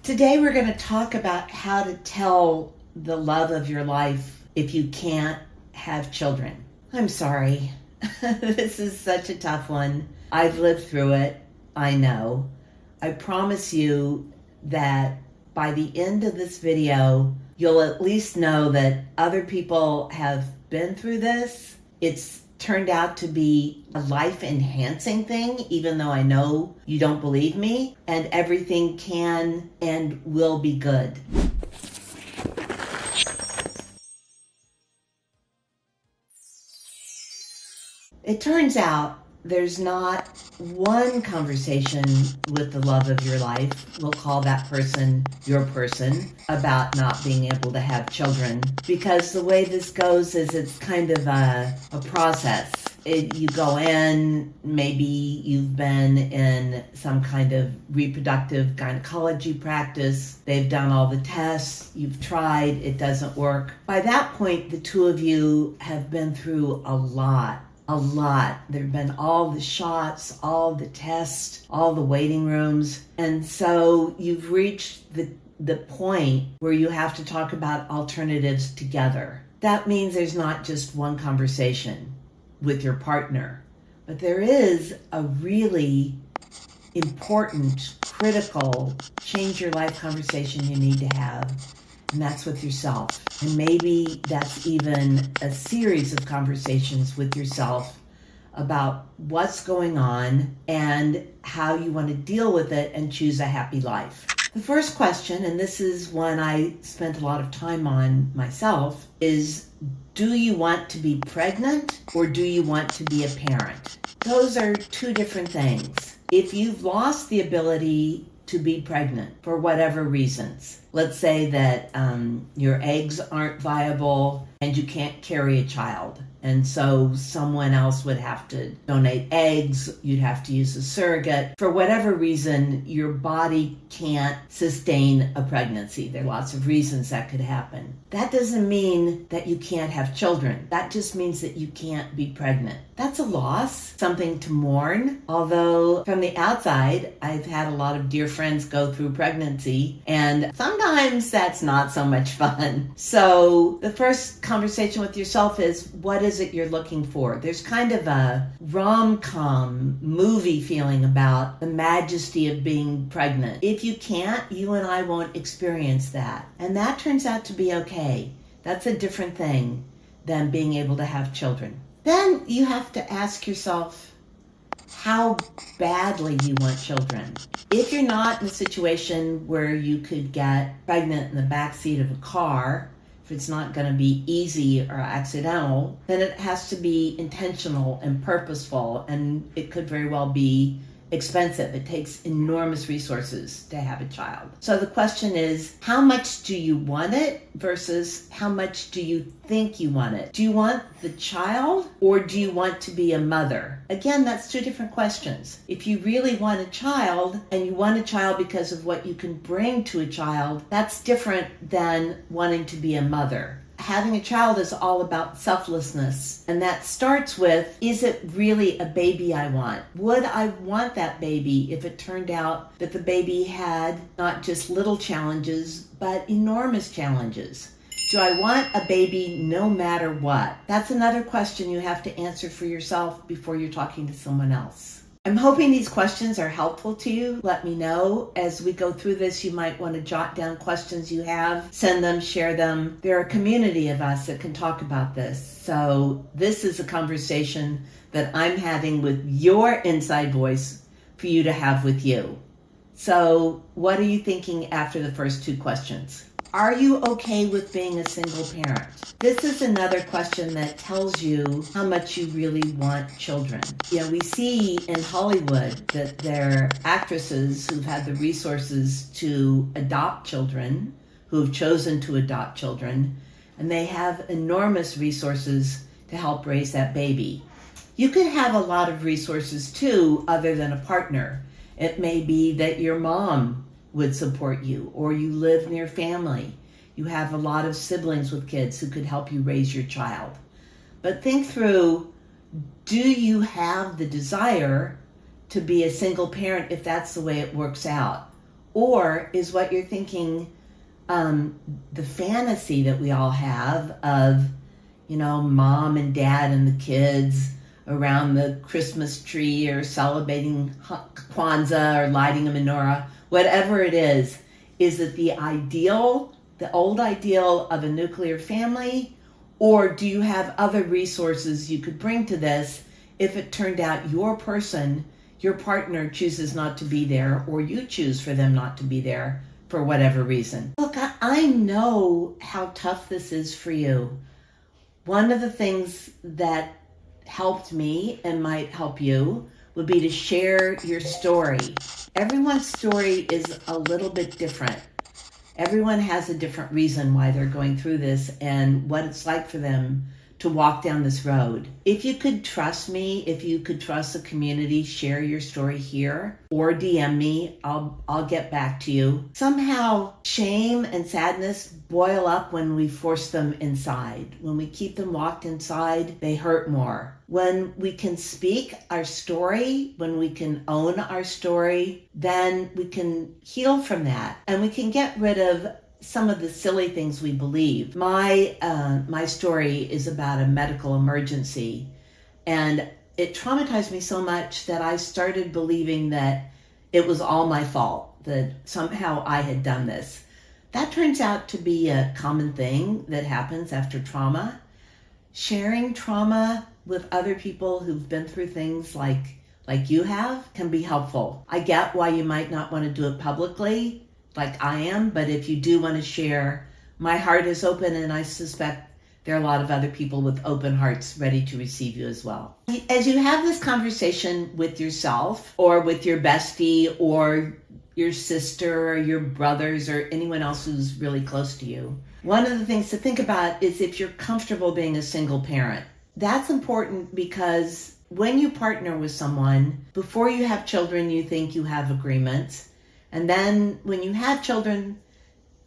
Today we're going to talk about how to tell the love of your life if you can't have children. I'm sorry. This is such a tough one. I've lived through it. I know. I promise you that by the end of this video, you'll at least know that other people have been through this. It's turned out to be a life-enhancing thing, even though I know you don't believe me, and everything can and will be good. It turns out there's not one conversation with the love of your life, we'll call that person your person, about not being able to have children. Because the way this goes is it's kind of a process. You go in, maybe you've been in some kind of reproductive gynecology practice. They've done all the tests. You've tried. It doesn't work. By that point, the two of you have been through a lot. There have been all the shots, all the tests, all the waiting rooms. And so you've reached the point where you have to talk about alternatives together. That means there's not just one conversation with your partner, but there is a really important, critical, change your life conversation you need to have, and that's with yourself. And maybe that's even a series of conversations with yourself about what's going on and how you want to deal with it and choose a happy life. The first question, and this is one I spent a lot of time on myself, is do you want to be pregnant or do you want to be a parent? Those are two different things. If you've lost the ability to be pregnant for whatever reasons, let's say that your eggs aren't viable and you can't carry a child, and so someone else would have to donate eggs, you'd have to use a surrogate. For whatever reason, your body can't sustain a pregnancy. There are lots of reasons that could happen. That doesn't mean that you can't have children. That just means that you can't be pregnant. That's a loss, something to mourn. Although from the outside, I've had a lot of dear friends go through pregnancy, and sometimes that's not so much fun. So the first conversation with yourself is, what is it you're looking for? There's kind of a rom-com movie feeling about the majesty of being pregnant. If you can't, you and I won't experience that. And that turns out to be okay. That's a different thing than being able to have children. Then you have to ask yourself how badly you want children. If you're not in a situation where you could get pregnant in the backseat of a car, if it's not going to be easy or accidental, then it has to be intentional and purposeful, and it could very well be expensive. It takes enormous resources to have a child. So the question is, how much do you want it versus how much do you think you want it? Do you want the child or do you want to be a mother? Again, that's two different questions. If you really want a child and you want a child because of what you can bring to a child, that's different than wanting to be a mother. Having a child is all about selflessness, and that starts with, is it really a baby I want? Would I want that baby if it turned out that the baby had not just little challenges, but enormous challenges? Do I want a baby no matter what? That's another question you have to answer for yourself before you're talking to someone else. I'm hoping these questions are helpful to you. Let me know. As we go through this, you might want to jot down questions you have, send them, share them. There are a community of us that can talk about this. So this is a conversation that I'm having with your inside voice for you to have with you. So what are you thinking after the first two questions? Are you okay with being a single parent? This is another question that tells you how much you really want children. You know, we see in Hollywood that there are actresses who've had the resources to adopt children, who have chosen to adopt children, and they have enormous resources to help raise that baby. You could have a lot of resources too, other than a partner. It may be that your mom would support you, or you live near family. You have a lot of siblings with kids who could help you raise your child. But think through, do you have the desire to be a single parent if that's the way it works out? Or is what you're thinking the fantasy that we all have of, mom and dad and the kids around the Christmas tree or celebrating Kwanzaa or lighting a menorah, whatever it is it the ideal, the old ideal of a nuclear family? Or do you have other resources you could bring to this if it turned out your partner chooses not to be there, or you choose for them not to be there for whatever reason? Look, I know how tough this is for you. One of the things that helped me and might help you would be to share your story. Everyone's story is a little bit different. Everyone has a different reason why they're going through this and what it's like for them to walk down this road. If you could trust me, if you could trust the community, share your story here or DM me. I'll get back to you. Somehow shame and sadness boil up when we force them inside. When we keep them locked inside, they hurt more. When we can speak our story, when we can own our story, then we can heal from that and we can get rid of some of the silly things we believe. My story is about a medical emergency, and it traumatized me so much that I started believing that it was all my fault, that somehow I had done this. That turns out to be a common thing that happens after trauma. Sharing trauma with other people who've been through things like you have can be helpful. I get why you might not want to do it publicly, like I am, but if you do want to share, my heart is open, and I suspect there are a lot of other people with open hearts ready to receive you as well. As you have this conversation with yourself or with your bestie or your sister or your brothers or anyone else who's really close to you, one of the things to think about is if you're comfortable being a single parent. That's important because when you partner with someone, before you have children, you think you have agreements. And then when you have children,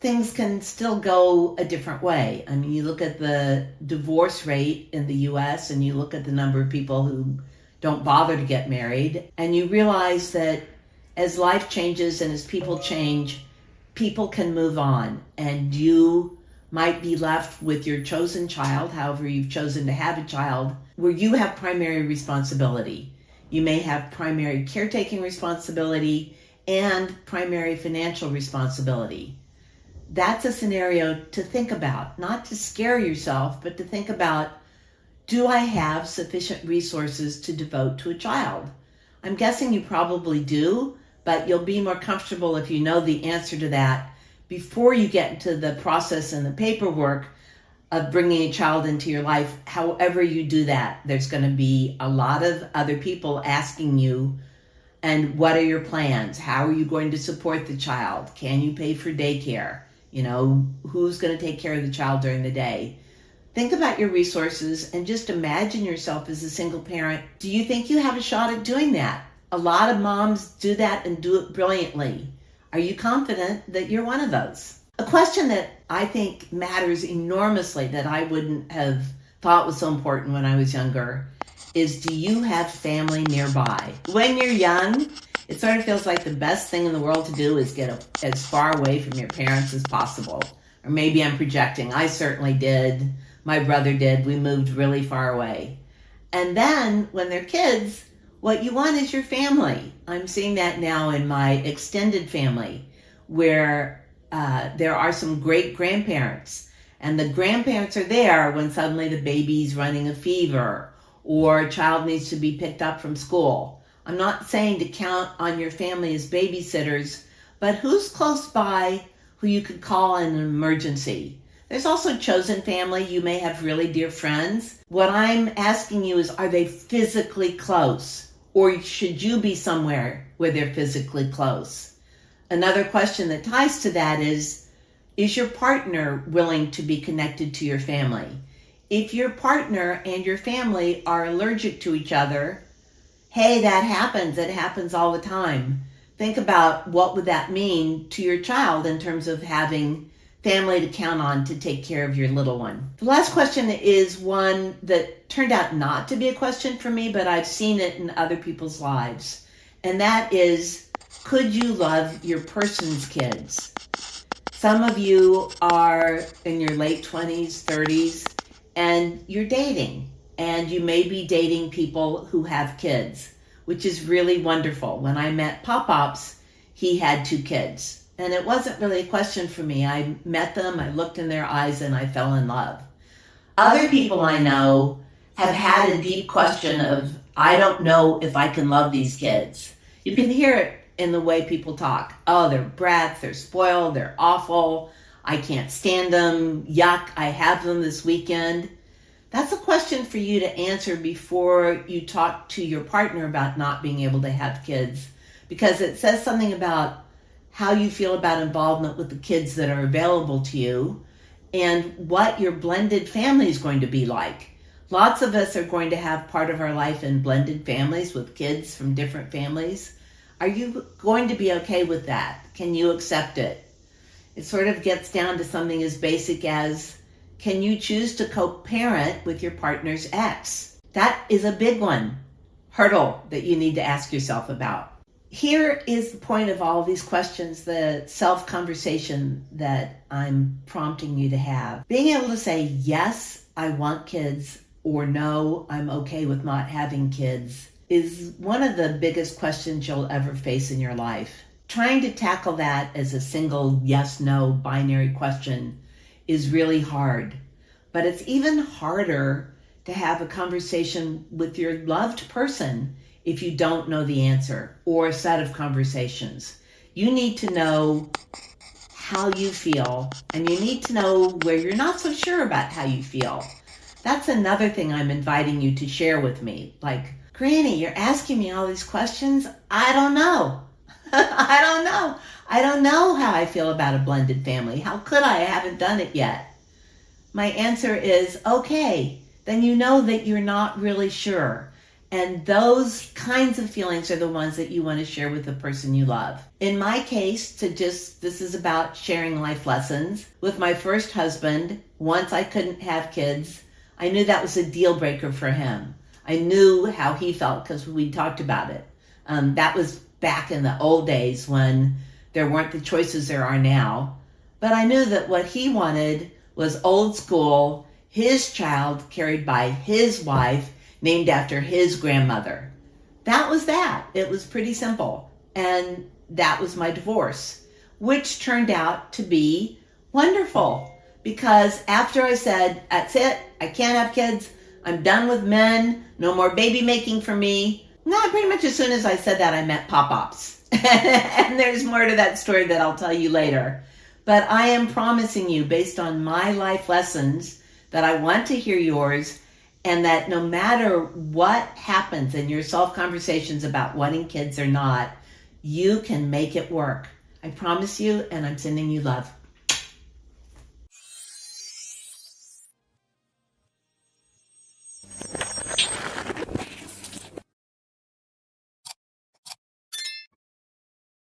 things can still go a different way. I mean, you look at the divorce rate in the US and you look at the number of people who don't bother to get married, and you realize that as life changes and as people change, people can move on, and you might be left with your chosen child, however you've chosen to have a child, where you have primary responsibility. You may have primary caretaking responsibility and primary financial responsibility. That's a scenario to think about, not to scare yourself, but to think about, do I have sufficient resources to devote to a child? I'm guessing you probably do, but you'll be more comfortable if you know the answer to that before you get into the process and the paperwork of bringing a child into your life. However you do that, there's going to be a lot of other people asking you, and what are your plans? How are you going to support the child? Can you pay for daycare? Who's going to take care of the child during the day? Think about your resources and just imagine yourself as a single parent. Do you think you have a shot at doing that? A lot of moms do that and do it brilliantly. Are you confident that you're one of those? A question that I think matters enormously, that I wouldn't have thought was so important when I was younger, is, do you have family nearby? When you're young, it sort of feels like the best thing in the world to do is get as far away from your parents as possible. Or maybe I'm projecting. I certainly did. My brother did. We moved really far away. And then when they're kids, what you want is your family. I'm seeing that now in my extended family, where there are some great grandparents. And the grandparents are there when suddenly the baby's running a fever or a child needs to be picked up from school. I'm not saying to count on your family as babysitters, but who's close by who you could call in an emergency? There's also chosen family. You may have really dear friends. What I'm asking you is, are they physically close? Or should you be somewhere where they're physically close? Another question that ties to that is your partner willing to be connected to your family? If your partner and your family are allergic to each other, hey, that happens. It happens all the time. Think about what would that mean to your child in terms of having family to count on to take care of your little one. The last question is one that turned out not to be a question for me, but I've seen it in other people's lives. And that is, could you love your person's kids? Some of you are in your late 20s, 30s, and you're dating. And you may be dating people who have kids, which is really wonderful. When I met Pop-Pops, he had 2 kids. And it wasn't really a question for me. I met them, I looked in their eyes, and I fell in love. Other people I know have had a deep question of, I don't know if I can love these kids. You can hear it in the way people talk. Oh, they're brats, they're spoiled, they're awful, I can't stand them, yuck, I have them this weekend. That's a question for you to answer before you talk to your partner about not being able to have kids, because it says something about how you feel about involvement with the kids that are available to you and what your blended family is going to be like. Lots of us are going to have part of our life in blended families with kids from different families. Are you going to be okay with that? Can you accept it? It sort of gets down to something as basic as, can you choose to co-parent with your partner's ex? That is a big hurdle that you need to ask yourself about. Here is the point of all these questions, the self-conversation that I'm prompting you to have. Being able to say, yes, I want kids, or no, I'm okay with not having kids, is one of the biggest questions you'll ever face in your life. Trying to tackle that as a single yes-no binary question is really hard. But it's even harder to have a conversation with your loved person if you don't know the answer, or a set of conversations. You need to know how you feel, and you need to know where you're not so sure about how you feel. That's another thing I'm inviting you to share with me. Like, Granny, you're asking me all these questions. I don't know. I don't know how I feel about a blended family. How could I? I haven't done it yet. My answer is, okay, then you know that you're not really sure. And those kinds of feelings are the ones that you want to share with the person you love. In my case, this is about sharing life lessons. With my first husband, once I couldn't have kids, I knew that was a deal breaker for him. I knew how he felt because we talked about it. That was back in the old days when there weren't the choices there are now. But I knew that what he wanted was old school, his child carried by his wife, named after his grandmother. That was that. It was pretty simple. And that was my divorce, which turned out to be wonderful. Because after I said, that's it, I can't have kids, I'm done with men, no more baby making for me. No, pretty much as soon as I said that, I met Pop-Pops. And there's more to that story that I'll tell you later. But I am promising you, based on my life lessons, that I want to hear yours, and that no matter what happens in your self-conversations about wanting kids or not, you can make it work. I promise you, and I'm sending you love.